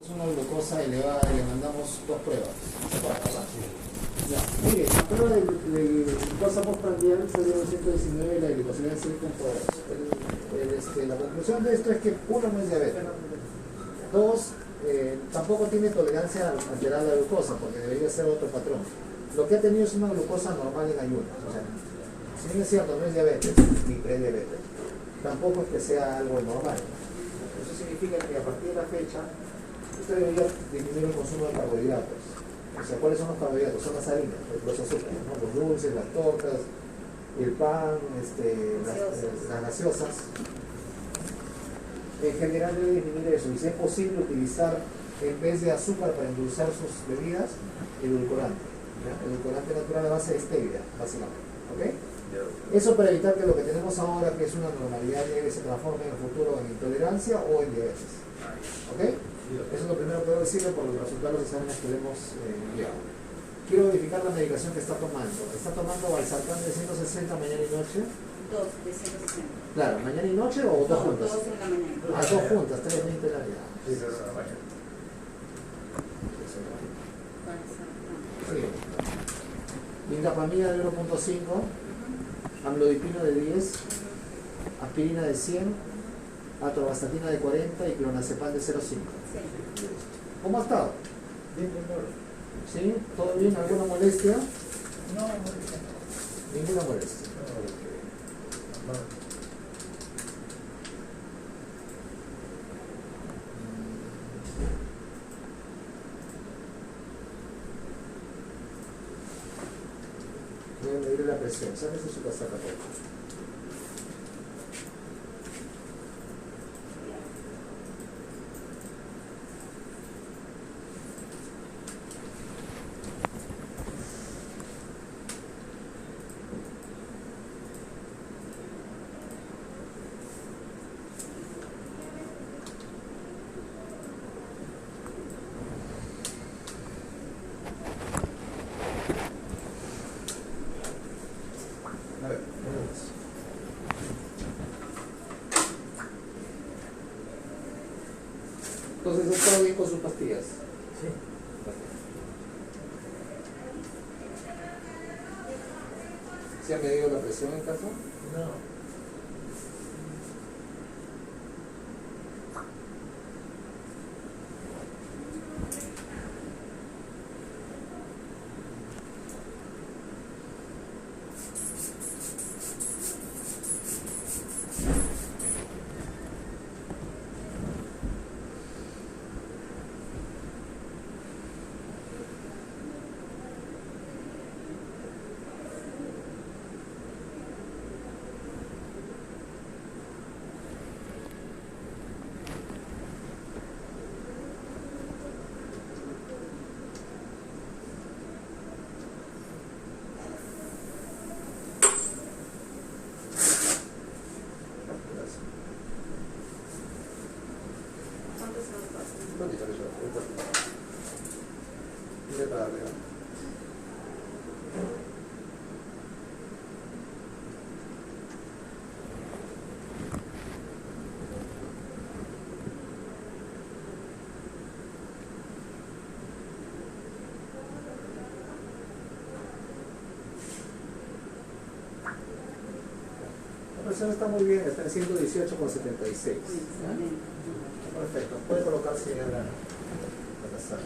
Una glucosa elevada y le mandamos dos pruebas. Ya, muy bien, la prueba de glucosa postprandial fue de 219 y la glucosilina de 6,2. La conclusión de esto es que uno no es diabetes. Dos, tampoco tiene tolerancia alterada a la glucosa porque debería ser otro patrón. Lo que ha tenido es una glucosa normal en ayunas. O sea, si bien es cierto, no es diabetes ni prediabetes, tampoco es que sea algo normal. Eso significa que a partir de la fecha usted debería disminuir el consumo de carbohidratos. O sea, ¿cuáles son los carbohidratos? Son las harinas, los azúcares, ¿no? Los dulces, las tortas, el pan, las gaseosas. En general debe disminuir eso. Y si es posible utilizar, en vez de azúcar para endulzar sus bebidas, edulcorante. ¿Ya? Edulcorante natural a base de stevia, básicamente. ¿Ok? Eso para evitar que lo que tenemos ahora, que es una normalidad leve, se transforme en el futuro en intolerancia o en diabetes. ¿Ok? Eso es lo primero que debo decirle por los resultados de los exámenes que le hemos enviado. Quiero verificar la medicación que está tomando. ¿Está tomando valsartán de 160 mañana y noche? Dos de 160. Claro, ¿mañana y noche o dos juntas? Dos en la mañana. Ah, dos juntas, 3:20 de la mañana. Sí, pero la mañana. Sí. Vindapamida de 0.5, amlodipino de 10, aspirina de 100, atorvastatina de 40 y clonazepam de 0.5. Sí. ¿Cómo ha estado? Bien, doctor. ¿Sí? ¿Todo bien? ¿Alguna molestia? No, molestia. Ninguna molestia. Voy a medir la presión. Sáquese su casaca, por favor. A ver, veamos. Entonces, ¿ha estado bien con sus pastillas? Sí. ¿Se ha medido la presión en casa? No. ¿Cuántos son los pasos? Mire para arriba. La presión está muy bien, está en 118,76. ¿Ya? Perfecto, puede colocarse ya la casaca.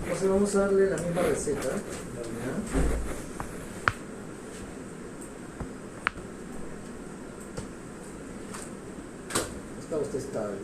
Entonces vamos a darle la misma receta. ¿Ya? Está usted estable.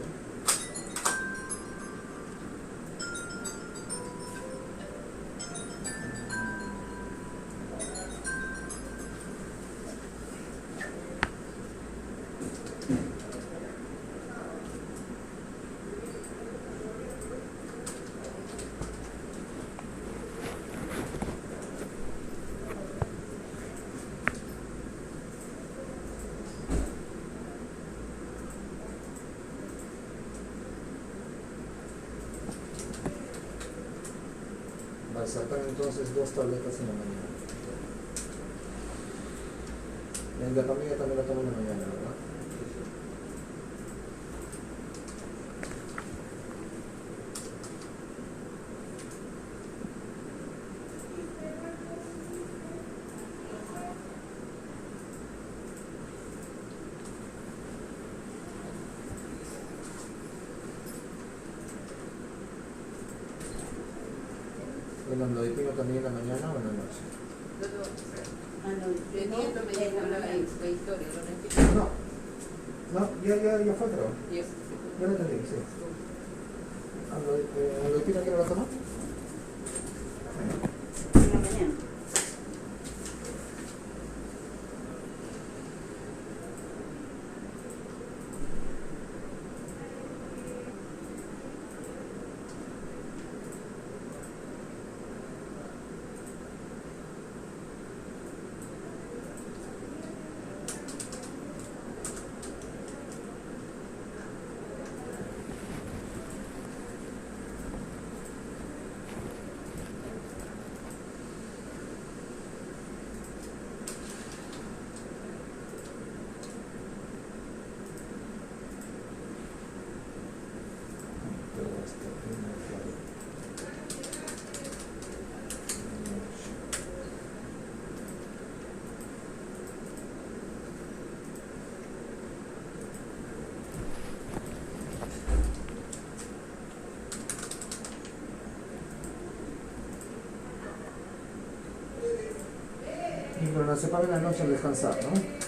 Losartán entonces 2 tabletas en la mañana. La indapamida también la tomo en la mañana, ¿verdad? ¿El amlodipino también en la mañana o en la noche? Ah, no, Teniendo me dijo la historia, ¿lo repito? No, ya fue, creo. Yes. Ya lo entendí, sí. ¿Amlodipino quién lo toma? en la mañana. Y pero la separa en la noche al descansar, ¿no?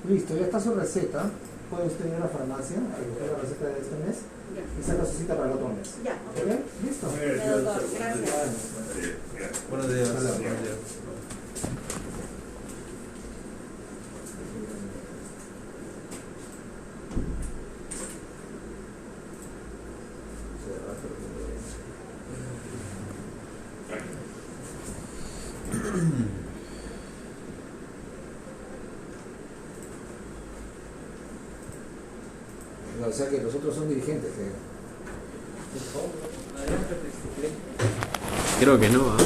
Listo, ya está su receta. Puede usted ir a la farmacia a buscar la receta de este mes Ya. y saca su cita para el otro mes. Ya, ok. ¿Ok? ¿Listo? Doctor, gracias. Buenos días. Hola. Buenos días. O sea que los otros son dirigentes. Creo que no, ¿ah?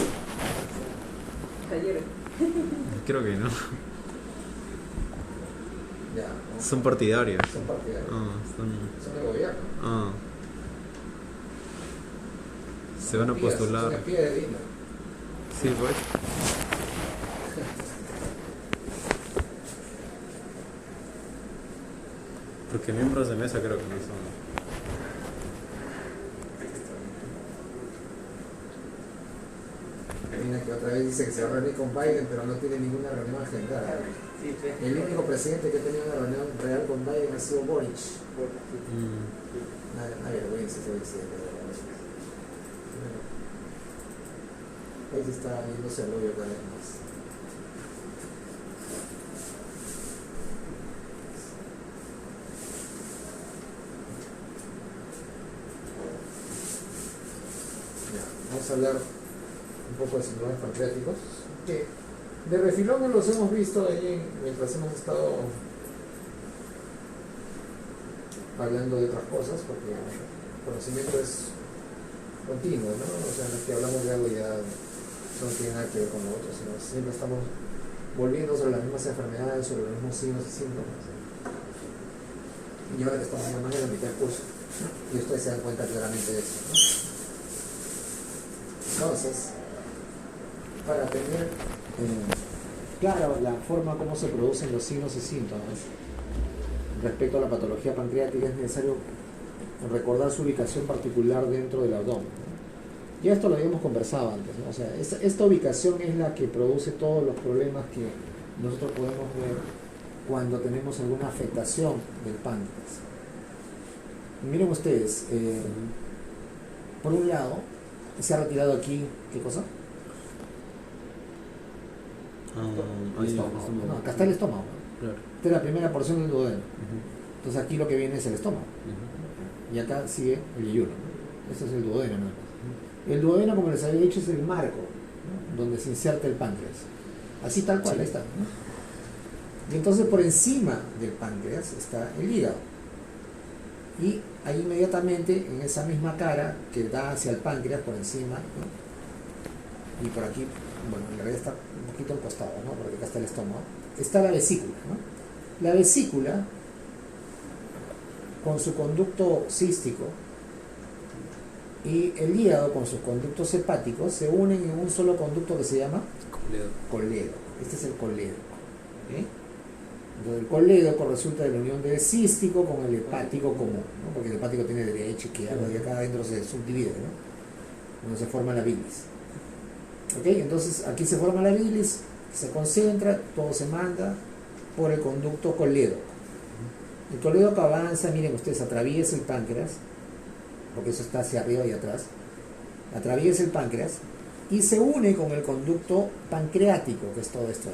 Ayer. Creo que no. Ya, ¿no? Son partidarios. Son partidarios. Son... Son de gobierno. Se van a Espías, postular. Son espías de Dina. Sí, pues. Porque miembros de mesa creo que no son. Dina que otra vez dice que se va a reunir con Biden, pero no tiene ninguna reunión agendada. El único presidente que ha tenido una reunión real con Biden ha sido Boric. Una vergüenza ese presidente. Ahí se está yéndose al hoyo cada vez más. Vamos a hablar un poco de sistemas pancreáticos, que de refilón no los hemos visto ahí mientras hemos estado hablando de otras cosas, porque el conocimiento es continuo, ¿no? O sea, no es que hablamos de algo y ya no tiene nada que ver con lo otro, sino siempre estamos volviendo sobre las mismas enfermedades, sobre los mismos signos y síntomas. Y ahora que estamos en más de la mitad del curso, y ustedes se dan cuenta claramente de eso, ¿no? Entonces, para tener claro la forma como se producen los signos y síntomas respecto a la patología pancreática, es necesario recordar su ubicación particular dentro del abdomen, ¿no? Ya esto lo habíamos conversado antes, ¿no? O sea, esta ubicación es la que produce todos los problemas que nosotros podemos ver cuando tenemos alguna afectación del páncreas. Miren ustedes, por un lado, se ha retirado aquí, ¿qué cosa? El estómago. No, acá está el estómago. Claro. Esta es la primera porción del duodeno. Entonces aquí lo que viene es el estómago. Y acá sigue el yeyuno, ¿no? Este es el duodeno, ¿no? El duodeno, como les había dicho, es el marco ¿no? Donde se inserta el páncreas. Así tal cual, ahí está, ¿no? Y entonces por encima del páncreas está el hígado. Y ahí inmediatamente, en esa misma cara que da hacia el páncreas, por encima, ¿no? Y por aquí, bueno, en realidad está un poquito al costado, ¿no? Porque acá está el estómago, está la vesícula, ¿no? La vesícula, con su conducto cístico, y el hígado con sus conductos hepáticos se unen en un solo conducto que se llama colédoco. Este es el colédoco. ¿Okay? Entonces el colédoco resulta de la unión del cístico con el hepático común, ¿no? Porque el hepático tiene derecho, izquierdo, y acá adentro se subdivide, ¿no? Donde se forma la bilis. ¿Okay? Entonces aquí se forma la bilis, se concentra, todo se manda por el conducto colédoco. El colédoco avanza, miren ustedes, atraviesa el páncreas, porque eso está hacia arriba y atrás, atraviesa el páncreas y se une con el conducto pancreático, que es todo esto.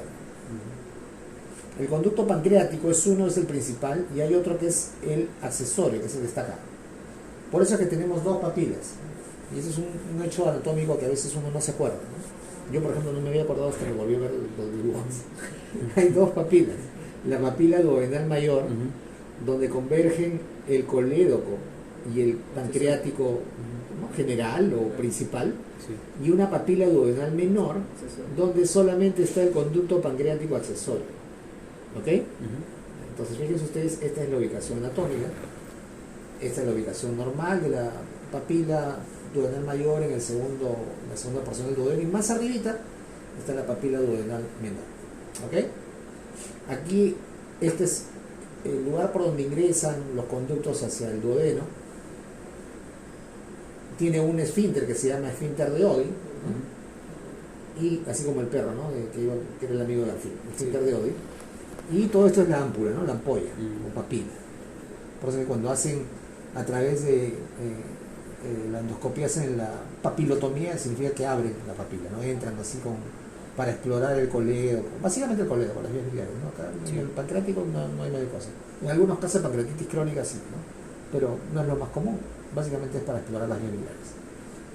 El conducto pancreático es el principal, y hay otro que es el accesorio, que es el que está acá. Por eso es que tenemos dos papilas, y eso es un hecho anatómico que a veces uno no se acuerda, ¿no? Yo, por ejemplo, no me había acordado hasta que volví a ver los dibujos. Hay dos papilas, la papila duodenal mayor, donde convergen el colédoco y el pancreático, ¿no? General o principal, y una papila duodenal menor, donde solamente está el conducto pancreático accesorio. ¿Ok? Entonces, fíjense ustedes, esta es la ubicación anatómica, esta es la ubicación normal de la papila duodenal mayor en la segunda porción del duodeno, y más arribita está la papila duodenal menor. ¿Ok? Aquí, este es el lugar por donde ingresan los conductos hacia el duodeno. Tiene un esfínter que se llama esfínter de Oddi, ¿no? Y así como el perro, ¿no? Que era el amigo de Garfield, el esfínter de Oddi. Y todo esto es la ámpula, ¿no? La ampolla, o papila. Por eso que cuando hacen a través de la endoscopía, hacen la papilotomía, significa que abren la papila, ¿no? Entran así para explorar el colédoco, básicamente el colédoco, las vías biliares, ¿no? Acá en el pancreático no hay mayor cosa. En algunos casos de pancreatitis crónica sí, ¿no? Pero no es lo más común, básicamente es para explorar las vías biliares.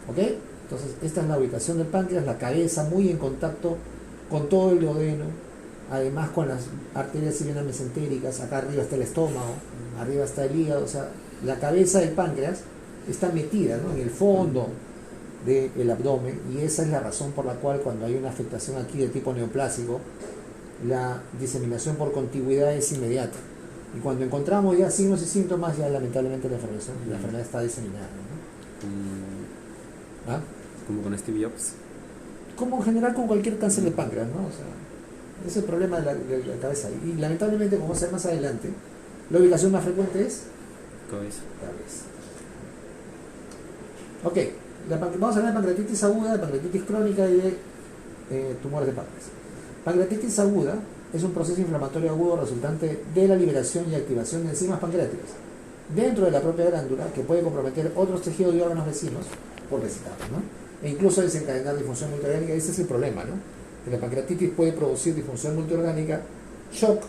¿Ok? Entonces, esta es la ubicación del páncreas, la cabeza muy en contacto con todo el duodeno, además con las arterias y venas mesentéricas. Acá arriba está el estómago, arriba está el hígado, o sea, la cabeza del páncreas está metida, ¿no? En el fondo del abdomen, y esa es la razón por la cual cuando hay una afectación aquí de tipo neoplásico, la diseminación por contigüidad es inmediata, y cuando encontramos ya signos y síntomas, ya lamentablemente la enfermedad está diseminada, ¿no? ¿Ah? Como con Steve Jobs. Como en general con cualquier cáncer de páncreas, ¿no? O sea, ese es el problema de la cabeza, y lamentablemente, como vamos a ver más adelante, la ubicación más frecuente es Cabeza. Ok, vamos a hablar de pancreatitis aguda, de pancreatitis crónica y de tumores de páncreas. Pancreatitis aguda es un proceso inflamatorio agudo resultante de la liberación y activación de enzimas pancreáticas dentro de la propia glándula, que puede comprometer otros tejidos y órganos vecinos, por recitarlo, ¿no? E incluso desencadenar disfunción multiorgánica. Ese es el problema, ¿no? Que la pancreatitis puede producir disfunción multiorgánica, shock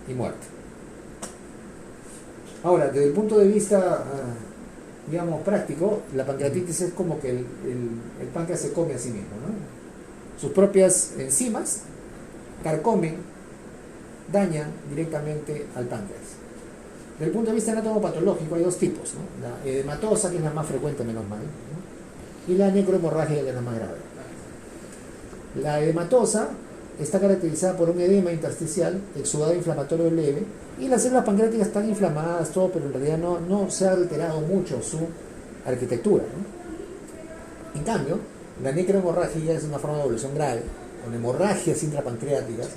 y muerte. Ahora, desde el punto de vista digamos práctico, la pancreatitis es como que el páncreas se come a sí mismo, ¿no? Sus propias enzimas carcomen, dañan directamente al páncreas. Desde el punto de vista anatomopatológico hay dos tipos, ¿no? La edematosa, que es la más frecuente, menos mal, ¿no? Y la necrohemorrágica, que es la más grave. La edematosa está caracterizada por un edema intersticial, exudado inflamatorio leve, y las células pancreáticas están inflamadas, todo, pero en realidad no se ha alterado mucho su arquitectura, ¿no? En cambio, la necrohemorrágica es una forma de evolución grave, con hemorragias intrapancreáticas,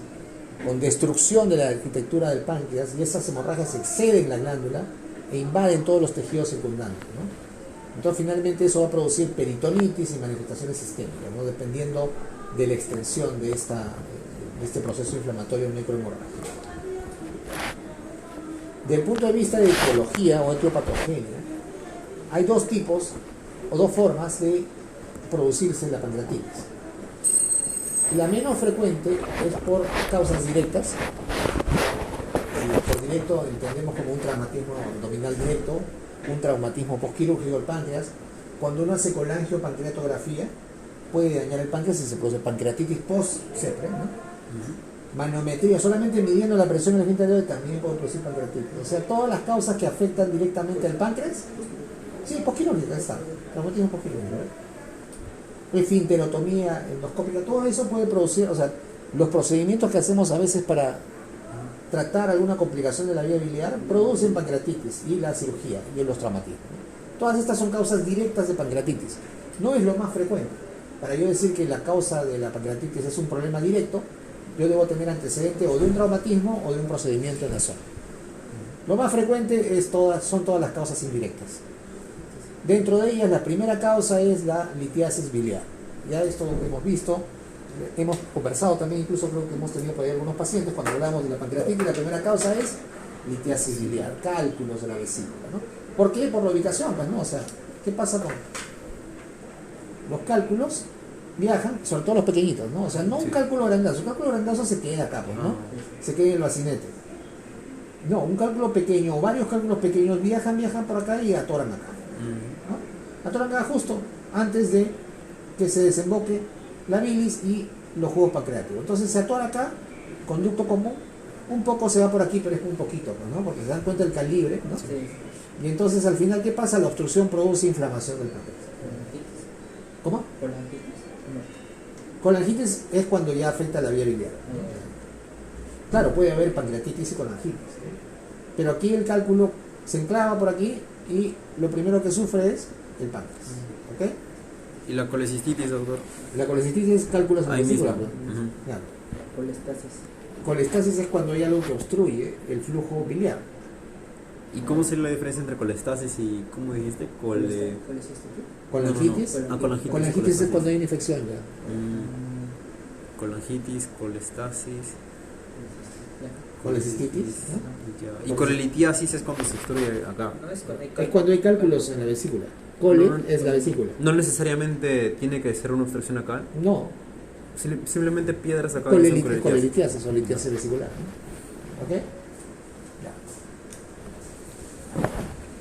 con destrucción de la arquitectura del páncreas, y esas hemorragias exceden la glándula e invaden todos los tejidos circundantes, ¿no? Entonces, finalmente, eso va a producir peritonitis y manifestaciones sistémicas, ¿no? Dependiendo de la extensión de este proceso inflamatorio necrohemorrágico. Desde el punto de vista de etiología o etiopatogenia, hay dos tipos o dos formas de producirse la pancreatitis. La menos frecuente es por causas directas. Por directo entendemos como un traumatismo abdominal directo, un traumatismo postquirúrgico del páncreas. Cuando uno hace colangiopancreatografía, puede dañar el páncreas y se produce pancreatitis post-CEPRE, ¿no? Manometría, solamente midiendo la presión en el interior también puede producir pancreatitis. O sea, todas las causas que afectan directamente al páncreas, sí, posquilómica está, traumatismo posquilómico, esfinterotomía endoscópica, todo eso puede producir, o sea, los procedimientos que hacemos a veces para tratar alguna complicación de la vía biliar producen pancreatitis, y la cirugía y los traumatismos, ¿no? Todas estas son causas directas de pancreatitis. No es lo más frecuente. Para yo decir que la causa de la pancreatitis es un problema directo, yo debo tener antecedente o de un traumatismo o de un procedimiento en la zona. Lo más frecuente son todas las causas indirectas. Dentro de ellas, la primera causa es la litiasis biliar. Ya esto lo hemos visto, hemos conversado también, incluso creo que hemos tenido por ahí algunos pacientes, cuando hablamos de la pancreatitis, la primera causa es litiasis biliar, cálculos de la vesícula, ¿no? ¿Por qué? Por la ubicación, pues, ¿no? O sea, ¿qué pasa con los cálculos? Viajan, sobre todo los pequeñitos, ¿no? O sea, no un cálculo grandazo. Un cálculo grandazo se queda acá, pues, ¿no? Se queda en el bacinete. No, un cálculo pequeño o varios cálculos pequeños viajan por acá y atoran acá, ¿no? Atoran acá justo antes de que se desemboque la bilis y los jugos pancreáticos. Entonces se atora acá, conducto común, un poco se va por aquí, pero es un poquito, ¿no? Porque se dan cuenta del calibre, ¿no? Sí. Y entonces al final, ¿qué pasa? La obstrucción produce inflamación del páncreas. ¿Cómo? Colangitis. Colangitis es cuando ya afecta la vía biliar. Claro, puede haber pancreatitis y colangitis, ¿no? Pero aquí el cálculo se enclava por aquí y lo primero que sufre es el páncreas. ¿Ok? ¿Y la colecistitis, doctor? La colecistitis es cálculos en la Ahí mismo. vesícula, ¿no? Ujú. Claro. Colestasis. Colestasis es cuando hay algo que obstruye el flujo biliar. ¿Y cómo sería la diferencia entre colestasis y, ¿cómo dijiste? Colestasis. Colangitis. Ah, colangitis. Colangitis es cuando hay una infección ya. Colangitis, colestasis. Colecistitis, Ya. Y colelitiasis es cuando se obstruye acá. No es Es cuando hay cálculos en la vesícula. Cole No, es la vesícula. No necesariamente tiene que ser una obstrucción acá. No, Simplemente piedras acá. y son colelitiasis. colelitiasis o litiasis vesicular, ¿no? ¿Ok? Ya.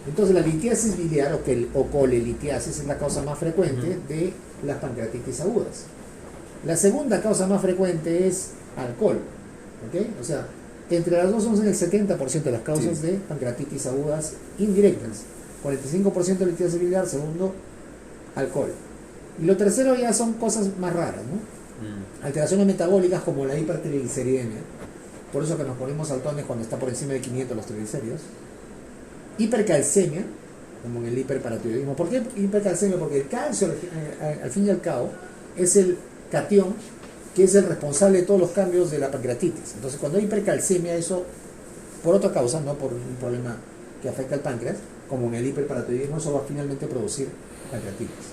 Entonces la litiasis biliar o colelitiasis es la causa más frecuente de las pancreatitis agudas. La segunda causa más frecuente es alcohol. ¿Ok? O sea, entre las dos son el 70% de las causas de pancreatitis agudas indirectas. 45% de litiasis biliar, segundo, alcohol. Y lo tercero ya son cosas más raras, ¿no? Alteraciones metabólicas como la hipertrigliceridemia, por eso que nos ponemos saltones cuando está por encima de 500 los triglicéridos. Hipercalcemia, como en el hiperparatiroidismo. ¿Por qué hipercalcemia? Porque el calcio, al fin y al cabo, es el catión que es el responsable de todos los cambios de la pancreatitis. Entonces, cuando hay hipercalcemia, eso, por otra causa, no por un problema que afecta al páncreas, como en el hiperparatiroidismo, eso va a finalmente producir pancreatitis.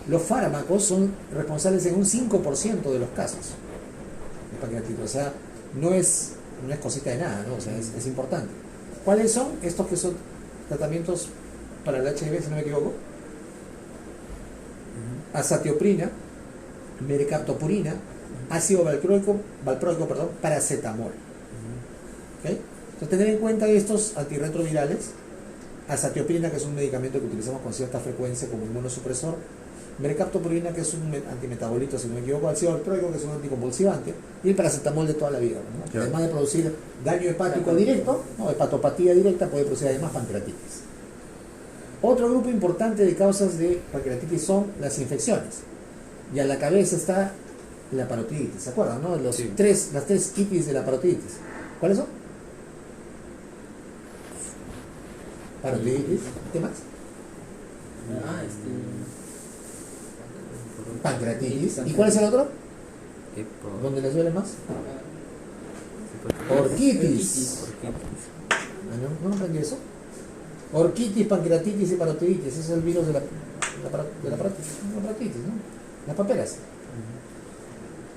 Los fármacos son responsables en un 5% de los casos de pancreatitis. O sea, no es cosita de nada, ¿no? O sea, es importante. ¿Cuáles son? Estos que son tratamientos para el HIV, si no me equivoco. Azatioprina, mercaptopurina, ácido valproico, paracetamol. ¿Okay? Entonces, tener en cuenta estos antirretrovirales. Azatioprina, que es un medicamento que utilizamos con cierta frecuencia como inmunosupresor. Mercaptopurina, que es un antimetabolito, si no me equivoco, ácido valproico, que es un anticonvulsivante, y el paracetamol de toda la vida, ¿no? Claro. Además de producir daño hepático directo, ¿no? Hepatopatía directa, puede producir además pancreatitis. Otro grupo importante de causas de pancreatitis son las infecciones. Y a la cabeza está la parotiditis, ¿se acuerdan, no? Las tres itis de la parotiditis. ¿Cuáles son? Parotiditis, ¿qué más? Pancreatitis. ¿Y cuál es el otro? ¿Dónde les duele más? Orquitis. ¿No aprendí eso? Orquitis, pancreatitis y parotiditis. Ese es el virus de la parotiditis, ¿no? Las paperas.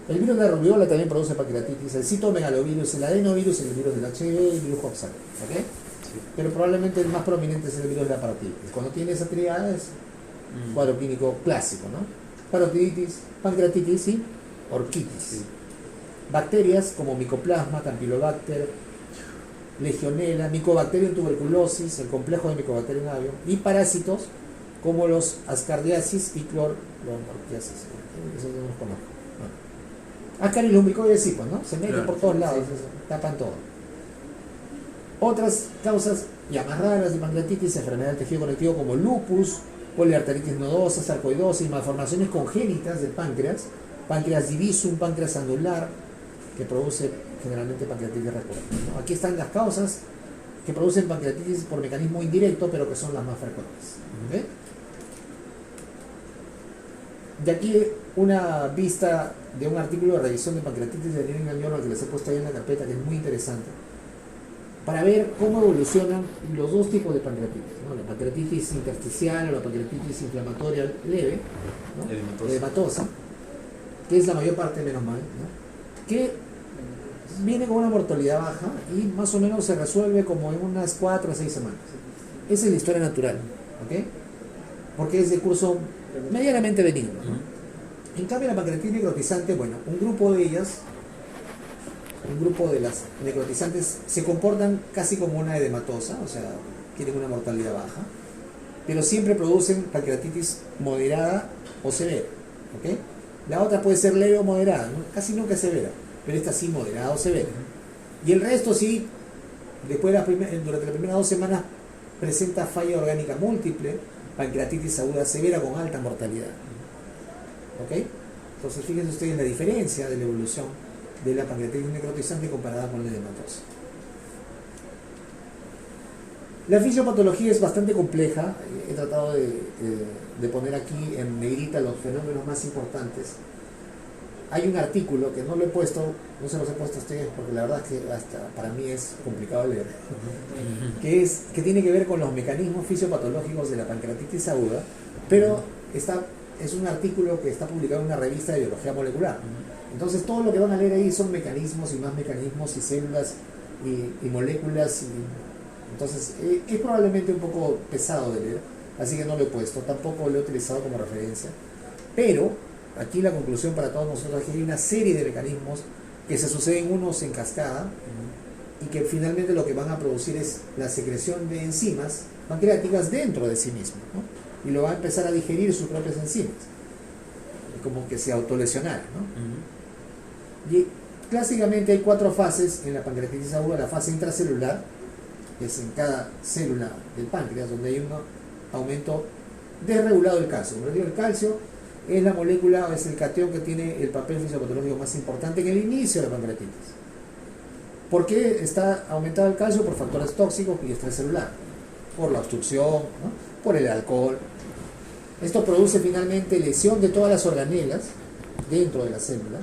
El virus de la rubiola también produce pancreatitis. El citomegalovirus, el adenovirus, el virus del HIV y el virus Coxsackie. ¿Ok? Sí. Pero probablemente el más prominente es el virus de la parotiditis. Cuando tiene esa triada es cuadro clínico clásico, ¿no? Parotiditis, pancreatitis y orquitis. Sí. Bacterias como Mycoplasma, Campylobacter, Legionella, Mycobacterium tuberculosis, el complejo de Mycobacterium avium, y parásitos como los Ascardiasis y Chlororquiasis. Eso no los conozco. No. Ascaris lumbricoides sí, pues, ¿no? Se mete Claro. por todos lados, Sí, sí, sí. tapan todo. Otras causas ya más raras de pancreatitis, enfermedad del tejido conectivo como lupus, poliarteritis nodosa, sarcoidosis, malformaciones congénitas del páncreas divisum, páncreas anular, que produce generalmente pancreatitis recurrente, ¿no? Aquí están las causas que producen pancreatitis por mecanismo indirecto, pero que son las más frecuentes. ¿Ok? De aquí una vista de un artículo de revisión de pancreatitis de New England Journal que les he puesto ahí en la carpeta, que es muy interesante, para ver cómo evolucionan los dos tipos de pancreatitis, ¿no? La pancreatitis intersticial o la pancreatitis inflamatoria leve, ¿no? Edematosa. Edematosa, que es la mayor parte, menos mal, ¿no? Que viene con una mortalidad baja y más o menos se resuelve como en unas 4 a 6 semanas. Esa es la historia natural, ¿ok? Porque es de curso medianamente benigno, ¿no? En cambio la pancreatitis necrotizante, bueno, un grupo de las necrotizantes se comportan casi como una edematosa, o sea, tienen una mortalidad baja, pero siempre producen pancreatitis moderada o severa, ¿ok? La otra puede ser leve o moderada, ¿no? Casi nunca es severa, pero esta sí moderada o severa. Y el resto sí, durante las primeras 2 semanas presenta falla orgánica múltiple, pancreatitis aguda severa con alta mortalidad. ¿Ok? Entonces fíjense ustedes la diferencia de la evolución de la pancreatitis necrotizante comparada con la edematosa. La fisiopatología es bastante compleja. He tratado de poner aquí en negrita los fenómenos más importantes. Hay un artículo que no lo he puesto, no se los he puesto a ustedes porque la verdad es que hasta para mí es complicado leer, que tiene que ver con los mecanismos fisiopatológicos de la pancreatitis aguda, pero es un artículo que está publicado en una revista de biología molecular. Entonces todo lo que van a leer ahí son mecanismos y más mecanismos y células y moléculas. Entonces es probablemente un poco pesado de leer, así que no lo he puesto, tampoco lo he utilizado como referencia. Pero aquí la conclusión para todos nosotros es que hay una serie de mecanismos que se suceden unos en cascada y que finalmente lo que van a producir es la secreción de enzimas pancreáticas dentro de sí mismo, ¿no? Y lo va a empezar a digerir sus propias enzimas, como que se autolesionara, ¿no? Y clásicamente hay 4 fases en la pancreatitis aguda: la fase intracelular, que es en cada célula del páncreas, donde hay un aumento desregulado del calcio. El calcio es la molécula, es el catión que tiene el papel fisiopatológico más importante en el inicio de la pancreatitis. ¿Por qué está aumentado el calcio? Por factores tóxicos y estrés celular, por la obstrucción, ¿no? Por el alcohol. Esto produce finalmente lesión de todas las organelas dentro de la célula,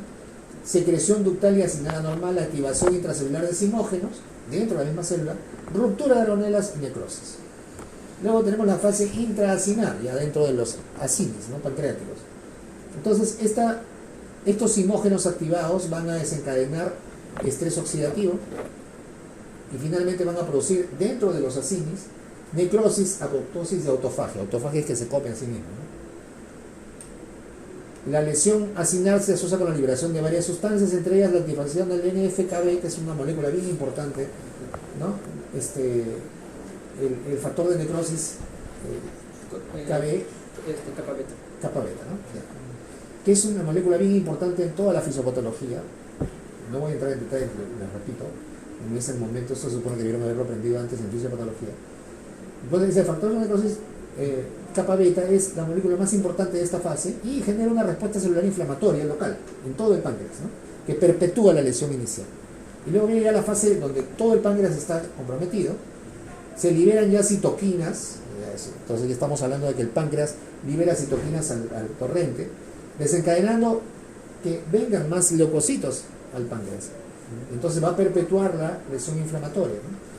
secreción ductal y acinada normal, activación intracelular de zimógenos dentro de la misma célula, ruptura de organelas y necrosis. Luego tenemos la fase intraacinar, ya dentro de los acines, ¿no? Pancreáticos. Entonces, estos zimógenos activados van a desencadenar estrés oxidativo y finalmente van a producir dentro de los acines necrosis, apoptosis y autofagia. Autofagia es que se copia a sí mismo, ¿no? La lesión acinar se asocia con la liberación de varias sustancias, entre ellas la activación del NF-κB, que es una molécula bien importante, ¿no? El factor de necrosis KB, kappa beta, ¿no? Que es una molécula bien importante en toda la fisiopatología. No voy a entrar en detalle, les repito, en ese momento esto se supone que debieron haberlo aprendido antes en fisiopatología. Entonces el factor de necrosis kappa beta es la molécula más importante de esta fase y genera una respuesta celular inflamatoria local en todo el páncreas, ¿no? Que perpetúa la lesión inicial. Y luego viene ya la fase donde todo el páncreas está comprometido, se liberan ya citoquinas, entonces ya estamos hablando de que el páncreas libera citoquinas al torrente, desencadenando que vengan más leucocitos al páncreas. Entonces va a perpetuar la lesión inflamatoria, ¿no?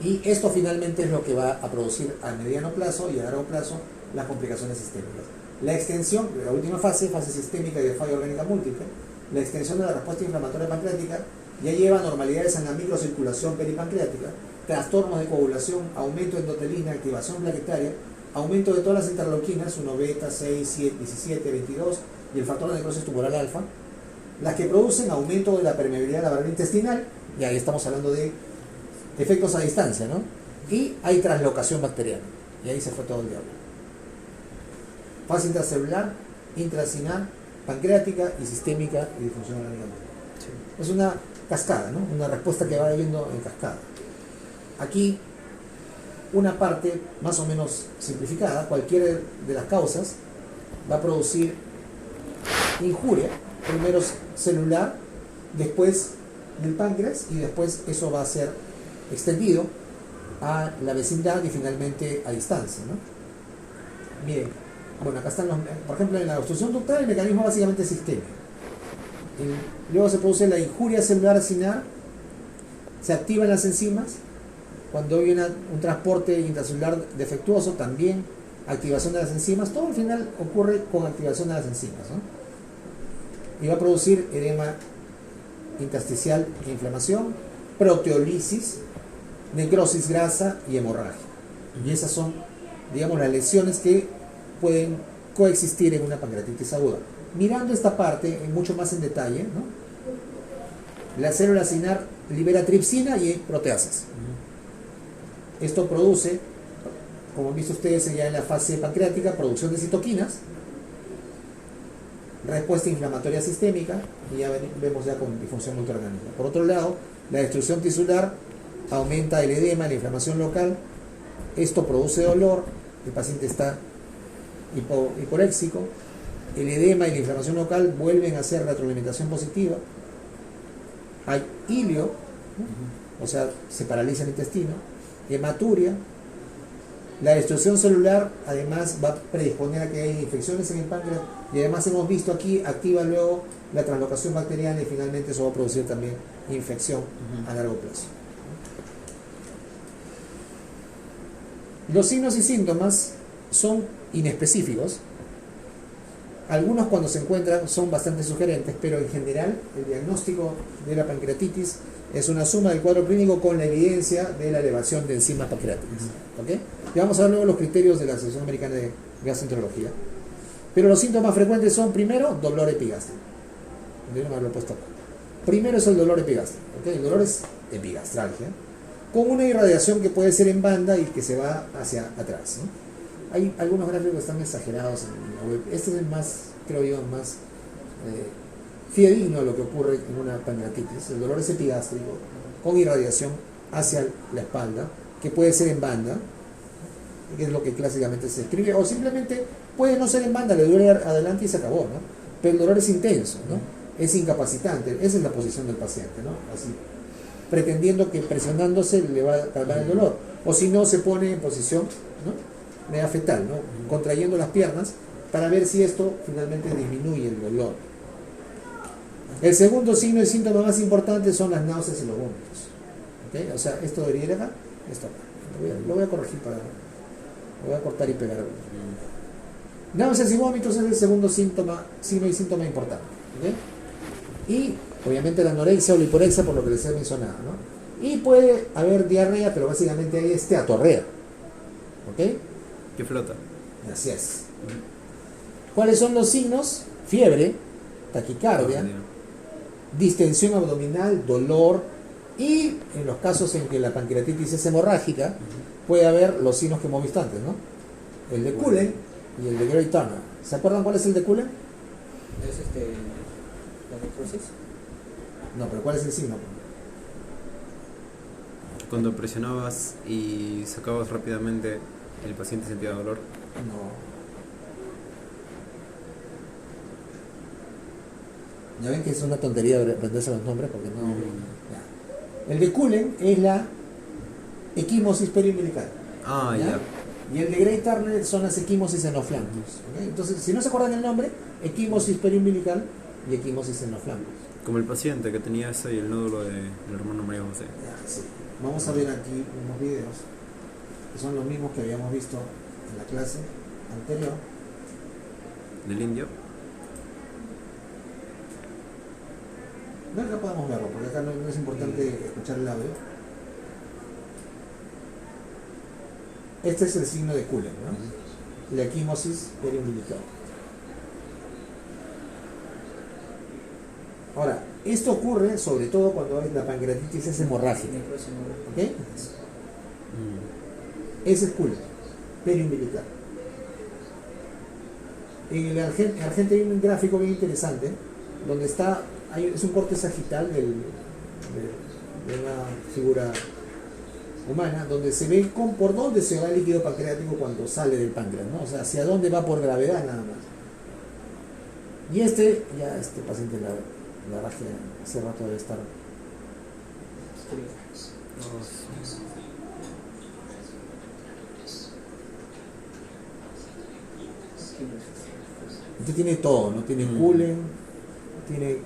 Y esto finalmente es lo que va a producir a mediano plazo y a largo plazo las complicaciones sistémicas. La extensión, la última fase sistémica y de falla orgánica múltiple, la extensión de la respuesta inflamatoria pancreática ya lleva a normalidades en la microcirculación peripancreática, trastornos de coagulación, aumento de endotelina, activación plaquetaria, aumento de todas las interleuquinas, 1 beta, 6, 7, 17, 22 y el factor de necrosis tumoral alfa, las que producen aumento de la permeabilidad de la barrera intestinal, y ahí estamos hablando de efectos a distancia, ¿no? Y hay translocación bacteriana, y ahí se fue todo el diablo. Fase intracelular, intracinar, pancreática y sistémica y disfunción orgánica. Es una cascada, ¿no? Una respuesta que va yendo en cascada. Aquí, una parte más o menos simplificada, cualquiera de las causas va a producir injuria, primero celular, después del páncreas, y después eso va a ser extendido a la vecindad y finalmente a distancia, ¿no? Miren, bueno, acá están los, por ejemplo, en la obstrucción ductal el mecanismo básicamente es sistémico. Luego se produce la injuria celular acinar, se activan las enzimas, cuando hay un transporte intracelular defectuoso, también activación de las enzimas, todo al final ocurre con activación de las enzimas, ¿no? Y va a producir edema intersticial e inflamación, proteolisis, necrosis grasa y hemorragia. Y esas son, digamos, las lesiones que pueden coexistir en una pancreatitis aguda. Mirando esta parte mucho más en detalle, ¿no? La célula acinar libera tripsina y proteasas. Esto produce, como han visto ustedes ya en la fase pancreática, producción de citoquinas, respuesta inflamatoria sistémica, y ya vemos ya con disfunción multiorgánica. Por otro lado, la destrucción tisular aumenta el edema, la inflamación local, esto produce dolor, el paciente está hiporéxico, el edema y la inflamación local vuelven a hacer retroalimentación positiva, hay ilio, o sea, se paraliza el intestino, hematuria, la destrucción celular además va a predisponer a que haya infecciones en el páncreas, y además hemos visto aquí, activa luego la translocación bacteriana y finalmente eso va a producir también infección a largo plazo. Los signos y síntomas son inespecíficos. Algunos cuando se encuentran son bastante sugerentes, pero en general el diagnóstico de la pancreatitis es una suma del cuadro clínico con la evidencia de la elevación de enzimas pancreáticas. ¿Okay? Y vamos a ver luego los criterios de la Asociación Americana de Gastroenterología. Pero los síntomas frecuentes son, primero, dolor epigástrico. Yo no me lo he puesto acá. Primero es el dolor epigástrico. ¿Okay? El dolor es epigastralgia, con una irradiación que puede ser en banda y que se va hacia atrás, ¿no? Hay algunos gráficos que están exagerados en la web. Este es el más, creo yo, más fidedigno a lo que ocurre en una pancreatitis. El dolor es epigástrico, con irradiación hacia la espalda, que puede ser en banda, que es lo que clásicamente se escribe, o simplemente puede no ser en banda, le duele adelante y se acabó, ¿no? Pero el dolor es intenso, ¿no? Es incapacitante. Esa es la posición del paciente, ¿no? Así, pretendiendo que presionándose le va a calmar el dolor, o si no se pone en posición, ¿no?, media fetal, ¿no?, contrayendo las piernas para ver si esto finalmente disminuye el dolor. El segundo signo y síntoma más importante son las náuseas y los vómitos. ¿Okay? O sea, esto debería ir acá, esto acá. Lo voy a corregir lo voy a cortar y pegar. Náuseas y vómitos es el segundo signo y síntoma importante. ¿Okay? Y obviamente la anorexia o la hiporexia, por lo que les he mencionado, ¿no? Y puede haber diarrea, pero básicamente ahí es teatorrea. ¿Ok? Que flota. Así es. ¿Cuáles son los signos? Fiebre, taquicardia, distensión abdominal, dolor, y en los casos en que la pancreatitis es hemorrágica, puede haber los signos que hemos visto antes, ¿no? El de Cullen y el de Gray-Turner. ¿Se acuerdan cuál es el de Cullen? Es la necrosis. No, pero ¿cuál es el signo? Cuando presionabas y sacabas rápidamente, el paciente sentía dolor. No. Ya ven que es una tontería aprenderse los nombres porque no. Ya. El de Cullen es la equimosis periumbilical. Ah, ¿ya? ya. Y el de Gray-Turner son las equimosis en los flancos. ¿Okay? Entonces, si no se acuerdan el nombre, equimosis periumbilical y equimosis en los flancos. Como el paciente que tenía eso y el nódulo del hermano María José. Ya, sí. Vamos a ver aquí unos videos que son los mismos que habíamos visto en la clase anterior. ¿Del indio? No, acá podemos verlo, porque acá no es importante escuchar el audio. Este es el signo de Cullen, ¿no? La equimosis periumbilical. Ahora, esto ocurre sobre todo cuando la pancreatitis es hemorrágica. ¿Ok? Ese es Cullen, periumbilical. En el Argente hay un gráfico bien interesante, donde está, es un corte sagital de una figura humana, donde se ve por dónde se va el líquido pancreático cuando sale del páncreas, ¿no? O sea, hacia dónde va por gravedad nada más. Y este paciente la raje hace rato debe estar. Este tiene todo, ¿no? Tiene Cullen, tiene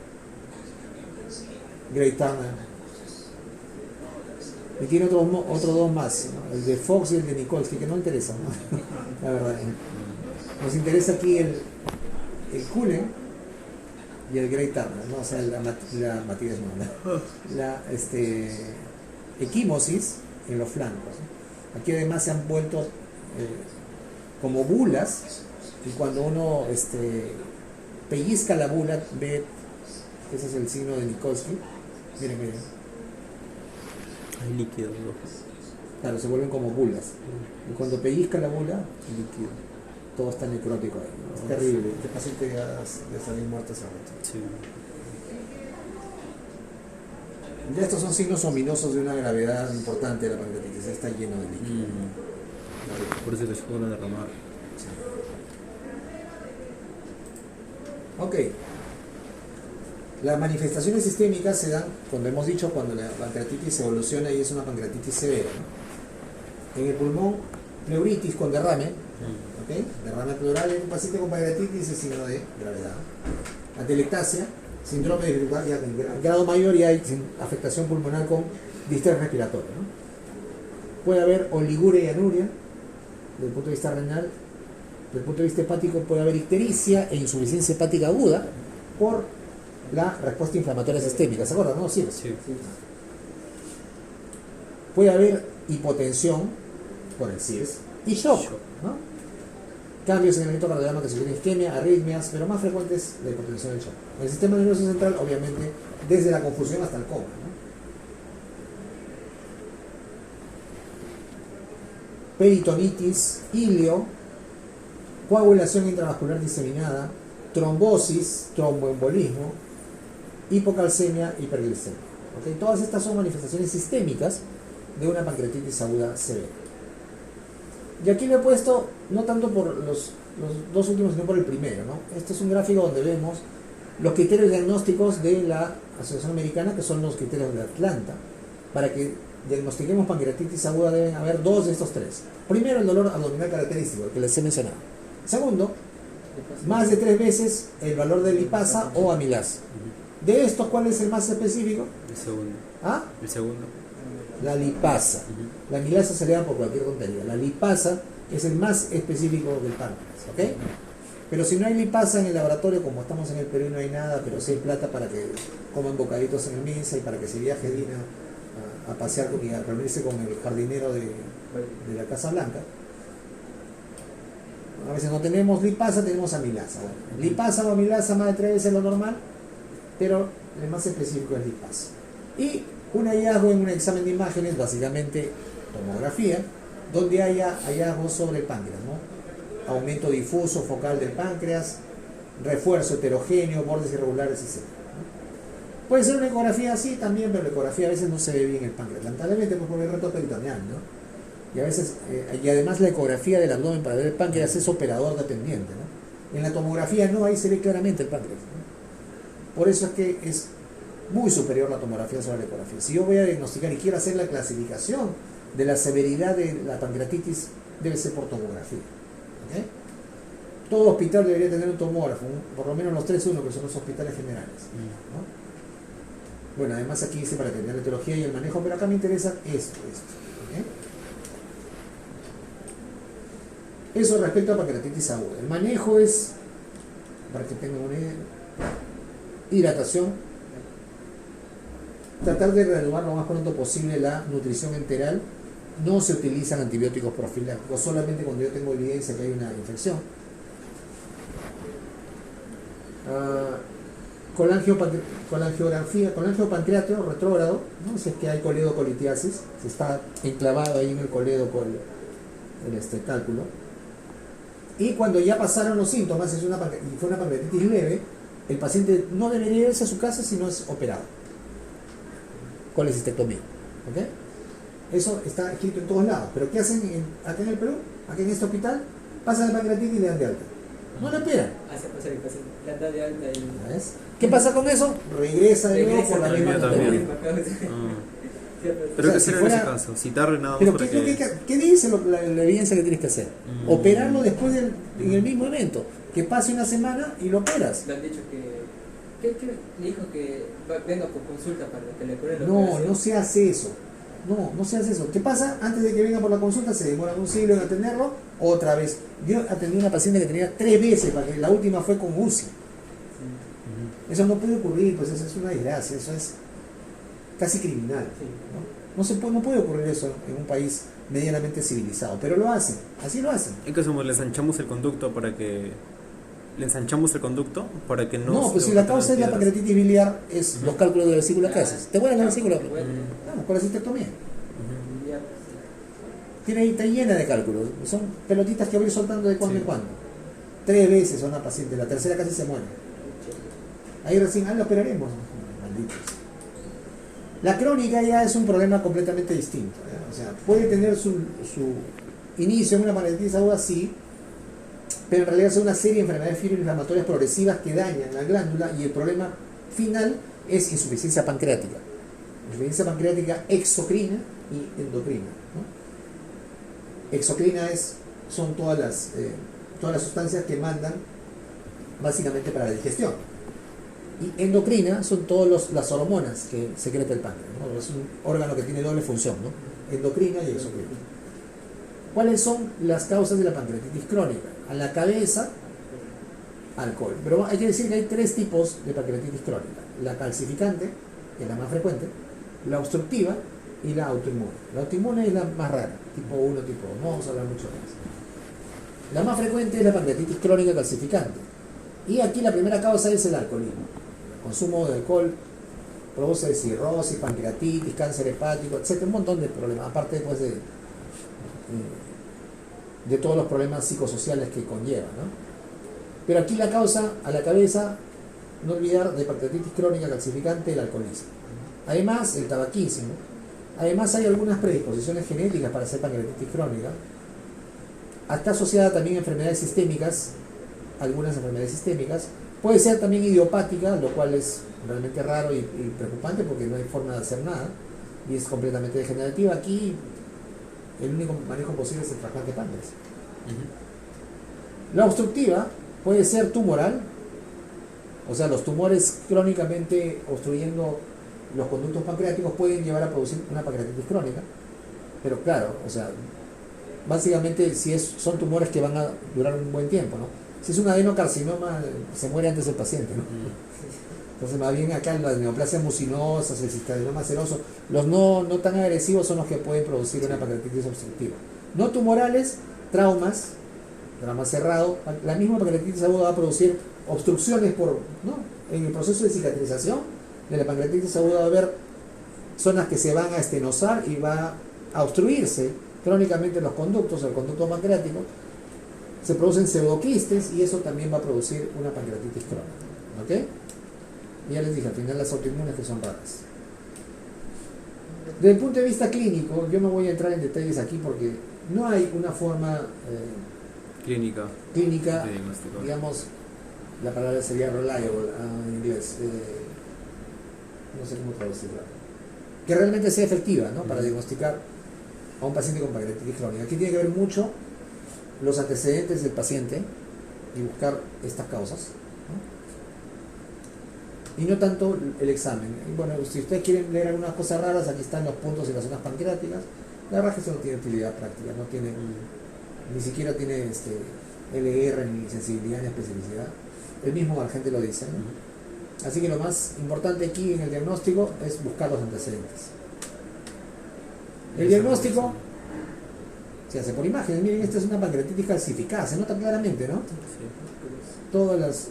Great Turner. Y tiene otros dos más, ¿no? El de Fox y el de Nikolsky, que no interesa, ¿no? La verdad. Nos interesa aquí el Cullen y el Great Turner, ¿no? O sea, la equimosis en los flancos, ¿no? Aquí además se han vuelto como bulas, y cuando uno pellizca la bula, ve, ese es el signo de Nikolsky, miren. Hay líquido, ¿no? Claro, se vuelven como bulas. Y cuando pellizca la bula, líquido. Todo está necrótico ahí, ¿no? Es terrible. Este paciente ya de salir muerto hace rato. Sí. Ya estos son signos ominosos de una gravedad importante de la pancreatitis. Está lleno de líquido. Por eso que se van a derramar. Sí. Ok. Las manifestaciones sistémicas se dan, cuando hemos dicho, cuando la pancreatitis evoluciona y es una pancreatitis severa, ¿no? En el pulmón, pleuritis con derrame, ¿okay? Derrame pleural en un paciente con pancreatitis es signo de gravedad. Atelectasia, síndrome de dificultad, ya en grado mayor y hay afectación pulmonar con distrés respiratorio, ¿no? Puede haber oliguria y anuria, desde el punto de vista renal. Desde el punto de vista hepático puede haber ictericia e insuficiencia hepática aguda por la respuesta inflamatoria sistémica, ¿se acuerdan? ¿No? Sí. Puede haber hipotensión por el CIRS y shock, ¿no? Cambios en el electrocardiograma que sugieren isquemia, arritmias, pero más frecuentes la hipotensión y el shock. En el sistema nervioso central, obviamente, desde la confusión hasta el coma, ¿no? Peritonitis, ilio, coagulación intravascular diseminada, trombosis, tromboembolismo, hipocalcemia, hiperglicemia. ¿Okay? Todas estas son manifestaciones sistémicas de una pancreatitis aguda severa. Y aquí lo he puesto no tanto por los dos últimos, sino por el primero, ¿no? Este es un gráfico donde vemos los criterios diagnósticos de la Asociación Americana, que son los criterios de Atlanta. Para que diagnostiquemos pancreatitis aguda deben haber dos de estos tres. Primero, el dolor abdominal característico, el que les he mencionado. Segundo, más de 3 veces el valor de lipasa o amilasa. De estos, ¿cuál es el más específico? El segundo. ¿Ah? El segundo. La lipasa. La amilasa se le da por cualquier tontería. La lipasa es el más específico del páncreas, ¿ok? Pero si no hay lipasa en el laboratorio, como estamos en el Perú y no hay nada, pero sí hay plata para que coman bocaditos en el Minsa y para que se viaje Dina a pasear y a reunirse con el jardinero de la Casa Blanca. A veces no tenemos lipasa, tenemos amilasa. Bueno, lipasa o amilasa más de 3 veces lo normal, pero el más específico es lipasa. Y un hallazgo en un examen de imágenes, básicamente tomografía, donde haya hallazgos sobre el páncreas, ¿no? Aumento difuso focal del páncreas, refuerzo heterogéneo, bordes irregulares, etc. ¿no? Puede ser una ecografía así también, pero la ecografía a veces no se ve bien el páncreas, lamentablemente pues por el reto peritoneal, ¿no? Y a veces, y además la ecografía del abdomen para ver el páncreas es operador dependiente, ¿no? En la tomografía no, ahí se ve claramente el páncreas, ¿no? Por eso es que es muy superior la tomografía sobre la ecografía. Si yo voy a diagnosticar y quiero hacer la clasificación de la severidad de la pancreatitis, debe ser por tomografía, ¿okay? Todo hospital debería tener un tomógrafo, por lo menos los 3-1, que son los hospitales generales, ¿no? Bueno, además aquí dice para tener la etiología y el manejo, pero acá me interesa esto, ¿okay? Eso respecto a pancreatitis aguda. El manejo es, para que tengan una idea, hidratación, tratar de reanudar lo más pronto posible la nutrición enteral. No se utilizan antibióticos profilácticos, solamente cuando yo tengo evidencia que hay una infección. Colangiografía, colangiopancreateo retrógrado, ¿no? Si es que hay coledocolitiasis, si está enclavado ahí en el coledo por el cálculo. Y cuando ya pasaron los síntomas, y fue una pancreatitis leve, el paciente no debería irse a su casa si no es operado. Con la cistectomía. ¿Ok? Eso está escrito en todos lados. Pero ¿qué hacen acá en el Perú? Aquí en este hospital, pasan la pancreatitis y le dan de alta. No la operan. Hace pasar el paciente. La da de alta y... ¿Ves? ¿Qué pasa con eso? Regresa de nuevo por la también, misma también. tontería. Pero O sea, ¿qué si será fuera- en ese caso? Citarle nada más Pero para ¿qué dice la evidencia que tienes que hacer? Mm. Operarlo después en el mismo evento. Que pase una semana y lo operas. Le han dicho que... ¿Qué le dijo que venga por consulta para que le cure la No, operación? no se hace eso. No se hace eso. ¿Qué pasa? Antes de que venga por la consulta se demora un siglo en atenderlo. Otra vez. Yo atendí a una paciente que tenía 3 veces, para que la última fue con UCI. Eso no puede ocurrir, pues eso es una desgracia, eso es casi criminal. Sí. No puede ocurrir eso en un país medianamente civilizado, pero lo hacen, así lo hacen. ¿En qué hacemos? ¿Le ensanchamos el conducto para que... ¿Le ensanchamos el conducto para que no... No, pues si la causa de la pancreatitis biliar es los cálculos de la vesícula, ¿qué haces? ¿Te vuelan la vesícula? Bueno, Vamos, con la cistectomía. ya, Está llena de cálculos, son pelotitas que voy soltando de cuando en cuando. 3 veces a una paciente, la tercera casi se muere. Ahí recién, la operaremos. Malditos. La crónica ya es un problema completamente distinto. O sea, puede tener su inicio en una pancreatitis aguda, sí, pero en realidad son una serie de enfermedades fibroinflamatorias progresivas que dañan la glándula y el problema final es insuficiencia pancreática. Insuficiencia pancreática exocrina y endocrina, ¿no? Exocrina son todas las sustancias que mandan básicamente para la digestión. Y endocrina son todas las hormonas que secreta el páncreas, ¿no? Es un órgano que tiene doble función, ¿no? Endocrina y exocrina. ¿Cuáles son las causas de la pancreatitis crónica? A la cabeza, alcohol. Pero hay que decir que hay 3 tipos de pancreatitis crónica. La calcificante, que es la más frecuente, la obstructiva y la autoinmune. La autoinmune es la más rara, tipo 1, tipo 2. No vamos a hablar mucho de eso. La más frecuente es la pancreatitis crónica calcificante. Y aquí la primera causa es el alcoholismo. El consumo de alcohol produce cirrosis, pancreatitis, cáncer hepático, etc. Un montón de problemas, aparte pues de todos los problemas psicosociales que conlleva, ¿no? Pero aquí la causa a la cabeza, no olvidar, de pancreatitis crónica calcificante, el alcoholismo. Además, el tabaquismo. Además, hay algunas predisposiciones genéticas para hacer pancreatitis crónica. Está asociada también a enfermedades sistémicas, algunas enfermedades sistémicas. Puede ser también idiopática, lo cual es realmente raro y preocupante porque no hay forma de hacer nada y es completamente degenerativa. Aquí el único manejo posible es el trasplante de páncreas. La obstructiva puede ser tumoral, o sea, los tumores crónicamente obstruyendo los conductos pancreáticos pueden llevar a producir una pancreatitis crónica, pero claro, o sea, básicamente son tumores que van a durar un buen tiempo, ¿no? Si es un adenocarcinoma, se muere antes el paciente, ¿no? Entonces, más bien acá las neoplasias mucinosas, el cistadenoma seroso, los no tan agresivos son los que pueden producir una pancreatitis obstructiva. No tumorales, traumas cerrado, la misma pancreatitis aguda va a producir obstrucciones en el proceso de cicatrización de la pancreatitis aguda va a haber zonas que se van a estenosar y va a obstruirse crónicamente los conductos, el conducto pancreático, se producen pseudoquistes y eso también va a producir una pancreatitis crónica. ¿Ok? Y ya les dije, al final las autoinmunes que son raras. Desde el punto de vista clínico, yo no voy a entrar en detalles aquí porque no hay una forma clínica, clínica, de diagnóstico. digamos, la palabra sería reliable en inglés, no sé cómo traducirla, que realmente sea efectiva, ¿no? Para diagnosticar a un paciente con pancreatitis crónica. Aquí tiene que ver mucho los antecedentes del paciente y buscar estas causas, ¿no? Y no tanto el examen. Y bueno, si ustedes quieren leer algunas cosas raras, aquí están los puntos y las zonas pancreáticas. La verdad es que eso no tiene utilidad práctica, no tiene, ni siquiera tiene LR, ni sensibilidad, ni especificidad. El mismo Argente lo dice, ¿no? Así que lo más importante aquí en el diagnóstico es buscar los antecedentes. El diagnóstico se hace por imágenes. Miren, esta es una pancreatitis calcificada, se nota claramente, ¿no? Todas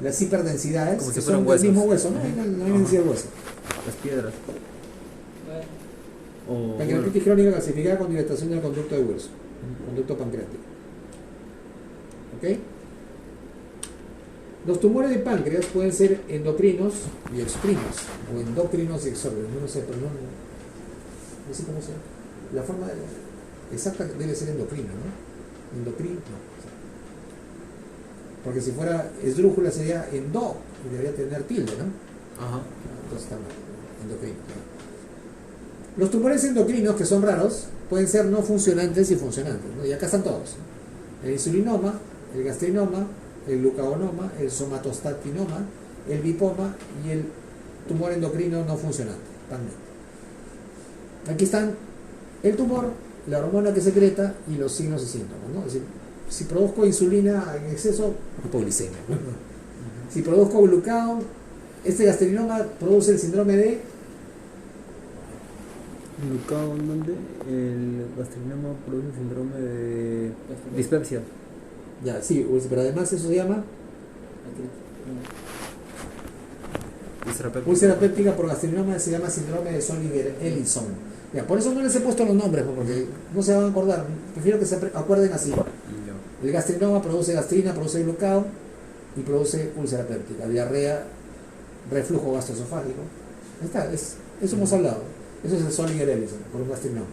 las hiperdensidades como que si fueran son del mismo huesos. hueso, ¿no? No hay densidad de hueso. Las piedras. O, Pancreatitis crónica calcificada con dilatación del conducto de hueso, conducto pancreático. ¿Ok? Los tumores de páncreas pueden ser endocrinos y exocrinos, o endocrinos y exócrinos, no sé, pero no sé cómo se llama. La forma exacta debe ser endocrino, ¿no? Endocrino, no. Porque si fuera esdrújula sería endo, y debería tener tilde, ¿no? Ajá. Entonces está mal, endocrino. ¿No? Los tumores endocrinos, que son raros, pueden ser no funcionantes y funcionantes, ¿no? Y acá están todos, ¿no? El insulinoma, el gastrinoma, el glucagonoma, el somatostatinoma, el lipoma y el tumor endocrino no funcionante, también. Aquí están el tumor, la hormona que secreta y los signos y síntomas, ¿no? Es decir, si produzco insulina en exceso, hipoglicemia, ¿no? Si produzco glucagón, este gastrinoma produce el síndrome de ¿En dónde? El gastrinoma produce síndrome de dispepsia. ya, sí, pero además eso se llama úlcera péptica por gastrinoma, se llama síndrome de Solinger-Ellison. Ya, por eso no les he puesto los nombres, porque no se van a acordar. Prefiero que se acuerden así. El gastrinoma produce gastrina, produce glucagón y produce úlcera péptica, diarrea, reflujo gastroesofágico. Ahí está, eso hemos hablado. Eso es el Solinger-Ellison, por un gastrinoma.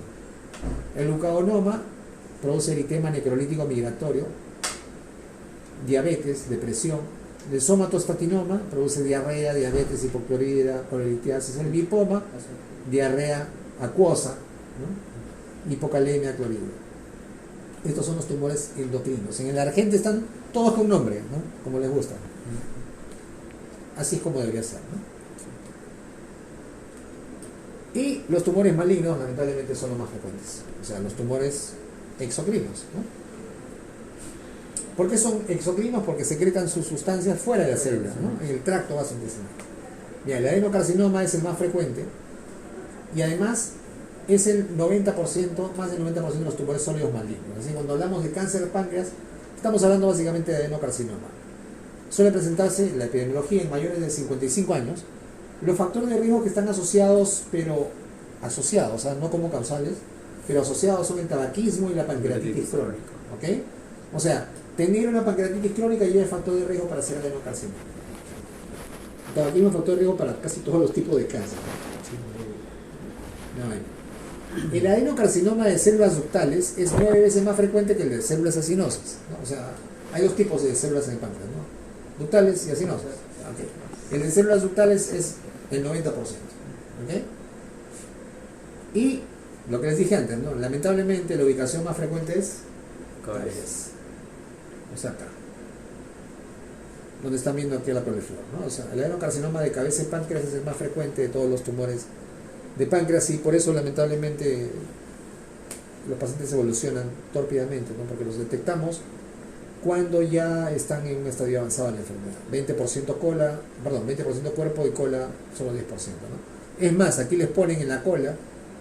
El glucagonoma produce eritema necrolítico migratorio, diabetes, depresión. El somatostatinoma produce diarrea, diabetes, hipocloridria, colelitiasis. El lipoma, diarrea acuosa, ¿no? Hipocalemia, cloridria. Estos son los tumores endocrinos. En la gente están todos con nombre, ¿no? Como les gusta. Así es como debería ser, ¿no? Y los tumores malignos, lamentablemente, son los más frecuentes. O sea, los tumores exocrinos, ¿no? ¿Por qué son exocrinos? Porque secretan sus sustancias fuera de la célula, ¿no? En el tracto gastrointestinal. Bien, el adenocarcinoma es el más frecuente y además es el 90%, más del 90% de los tumores sólidos malignos. Así, cuando hablamos de cáncer de páncreas, estamos hablando básicamente de adenocarcinoma. Suele presentarse la epidemiología en mayores de 55 años. Los factores de riesgo que están asociados, pero asociados, o sea, no como causales, pero asociados son el tabaquismo y la pancreatitis crónica. ¿Ok? O sea, tener una pancreatitis crónica ya es factor de riesgo para hacer adenocarcinoma. El tabaquismo es factor de riesgo para casi todos los tipos de cáncer. No, el adenocarcinoma de células ductales es 9 veces más frecuente que el de células acinosas, ¿no? O sea, hay dos tipos de células en el páncreas, ¿no? Ductales y acinosas. Okay. El de células ductales es el 90%. ¿Okay? Y lo que les dije antes, ¿no? Lamentablemente la ubicación más frecuente es cabeza. O sea, acá. Donde están viendo aquí la coliflor, ¿no? O sea, el adenocarcinoma de cabeza y páncreas es el más frecuente de todos los tumores de páncreas y por eso lamentablemente los pacientes evolucionan tórpidamente, ¿no? Porque los detectamos cuando ya están en un estadio avanzado de la enfermedad. 20% cuerpo y cola solo 10%, ¿no? Es más, aquí les ponen en la cola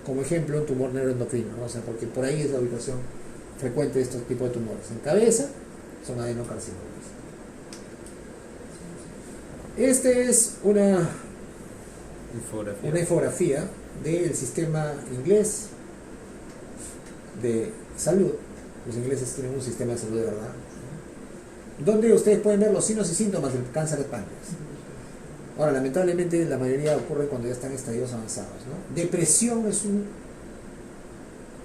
como ejemplo un tumor neuroendocrino, ¿no? O sea, porque por ahí es la ubicación frecuente de estos tipos de tumores. En cabeza son adenocarcinomas. Este es una infografía del sistema inglés de salud. Los ingleses tienen un sistema de salud de verdad, ¿no? Donde ustedes pueden ver los signos y síntomas del cáncer de páncreas. Ahora, lamentablemente la mayoría ocurre cuando ya están en estadios avanzados, ¿no? Depresión es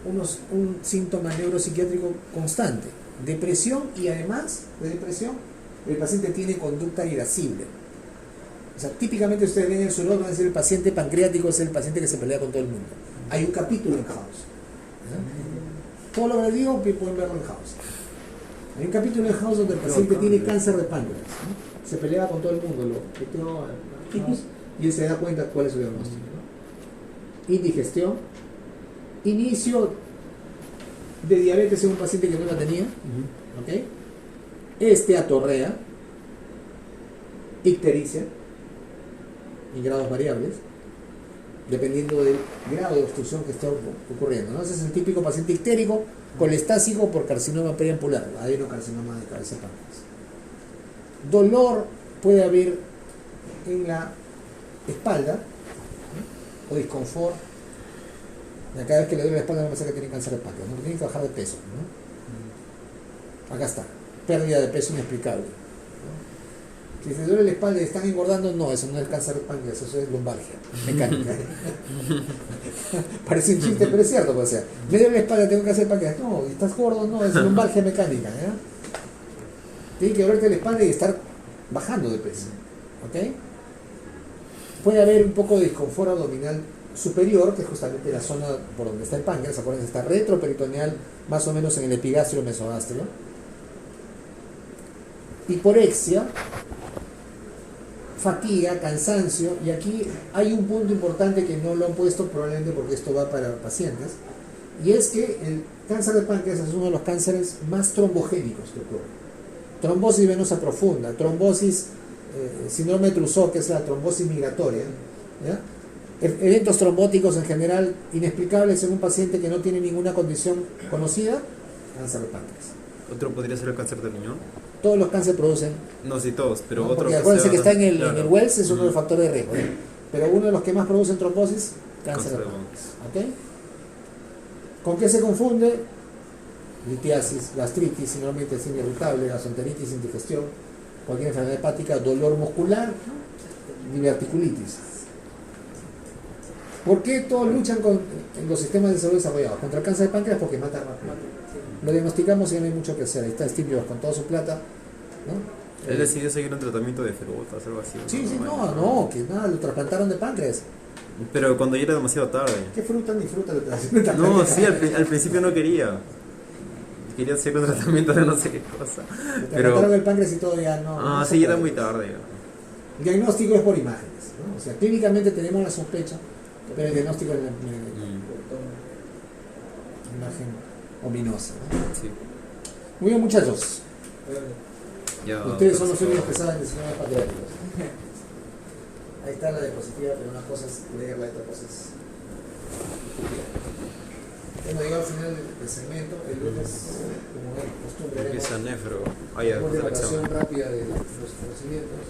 un síntoma neuropsiquiátrico constante. Depresión, y además de depresión, el paciente tiene conducta irascible. O sea, típicamente ustedes ven en su nota, van a decir el paciente pancreático es el paciente que se pelea con todo el mundo. Hay un capítulo en House, ¿no? Todo lo que les digo pueden verlo en House. Hay un capítulo en House donde el paciente tiene cáncer de páncreas, ¿no? Se pelea con todo el mundo, y él se da cuenta cuál es su diagnóstico, ¿no? Indigestión, inicio de diabetes en un paciente que no la tenía, ¿ok? Esteatorrea, ictericia, en grados variables, dependiendo del grado de obstrucción que está ocurriendo, ¿no? Ese es el típico paciente ictérico colestásico por carcinoma periampular, adenocarcinoma de cabeza de páncreas. Dolor puede haber en la espalda, ¿no? O disconfort. Cada vez que le duele la espalda no me pasa que tiene cáncer de páncreas, no tiene que bajar de peso, ¿no? Acá está. pérdida de peso inexplicable. ¿No? Si te duele la espalda y están engordando, no, eso no es cáncer de páncreas, eso es lumbalgia mecánica. Parece un chiste, pero es cierto, pues, o sea, me duele la espalda, tengo cáncer de páncreas, no, estás gordo, no, es lumbalgia mecánica. ¿Ya? Tiene que dolerte la espalda y estar bajando de peso. ¿Ok? Puede haber un poco de disconfort abdominal superior, que es justamente la zona por donde está el páncreas, acuérdense, está retroperitoneal, más o menos en el epigastrio mesogastrio. Hiporexia, fatiga, cansancio, y aquí hay un punto importante que no lo han puesto probablemente porque esto va para pacientes, y es que el cáncer de páncreas es uno de los cánceres más trombogénicos que ocurre. Trombosis venosa profunda, trombosis, síndrome de Trousseau, que es la trombosis migratoria, ¿ya? Eventos trombóticos en general inexplicables en un paciente que no tiene ninguna condición conocida, cáncer de páncreas. ¿Otro podría ser el cáncer de riñón? Todos los cánceres producen, No, sí, todos, pero ¿no? otro Porque acuérdense que está en el claro. Wells, es uno de los Ujú. factores de riesgo, ¿eh? Pero uno de los que más producen trombosis, cáncer de de páncreas. ¿Ok? ¿Con qué se confunde? Litiasis, gastritis, síndrome de intestino irritable, gastroenteritis, indigestión, cualquier enfermedad hepática, dolor muscular, diverticulitis. ¿Por qué todos luchan en los sistemas de salud desarrollados? Contra el cáncer de páncreas porque mata rápido. Lo diagnosticamos y ya no hay mucho que hacer. Ahí está Steve Jobs con toda su plata, ¿no? Él decidió seguir un tratamiento de frutas, algo así. Sí, no, que nada, lo trasplantaron de páncreas. Pero cuando ya era demasiado tarde. ¿Qué fruta ni fruta le trasplantaron? No, sí, al principio no quería. Quería hacer un tratamiento de no sé qué cosa. Le trasplantaron Pero. el páncreas y todo ya no. Ah, no se sí, era puede. muy tarde. El diagnóstico es por imágenes, ¿no? O sea, clínicamente tenemos la sospecha, pero el diagnóstico es la imagen ominosa, ¿no? Sí. Muy bien, muchachos. Ya, Ustedes son los pero- únicos que saben de sistemas patrióticos. Ahí está la diapositiva, pero una cosa es leerla, otra cosa es. Hemos llegado al final del segmento. El lunes, como es costumbre, Empieza haremos nefro. Ah, ya, una después del evaluación examen. rápida de los conocimientos.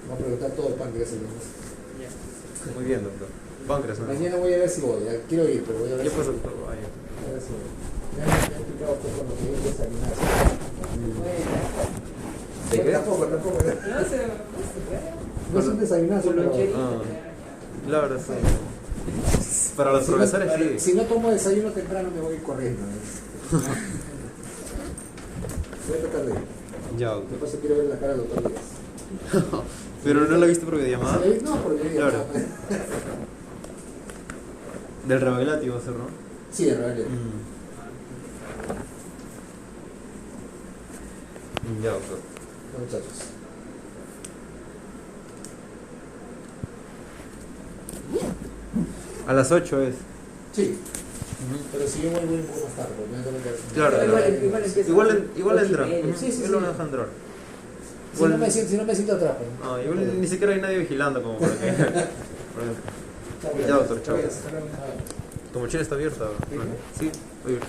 Vamos a preguntar todo el páncreas el lunes. Muy bien, doctor. Páncreas, ¿no? Mañana voy a ver si voy. Ya quiero ir, pero voy a ver ¿Qué si pasa, voy. doctor? Ah, ya. A ver si voy. Me han explicado un poco lo que es desayunar. ¿De qué? Tampoco. No sé, No es un desayunazo, pero Ah, claro, sí. Para los si no- profesores, sí. si no tomo desayuno temprano me voy a ir corriendo. Voy a tratar de ir. Ya, Lo que doctor. pasa es que quiero ver la cara del doctor Díaz. Pero no lo viste por videollamada. No, porque Claro. Del Rebaglati va a ser, ¿no? Sí, en realidad. Ya, doctor. Bueno, muchachos. A las 8 es. Sí, pero si yo voy un poco más tarde, porque me tengo que hacer. Claro, Igual empieza igual a las entra. 8:30. Sí, sí, Él sí. lo deja entrar. Si no me siento atrás. pues. Ah, igual ni siquiera hay nadie vigilando como para que. Chao, Ya, doctor, chao. Gracias. Tu mochila está abierta. ¿No? Sí, abierta.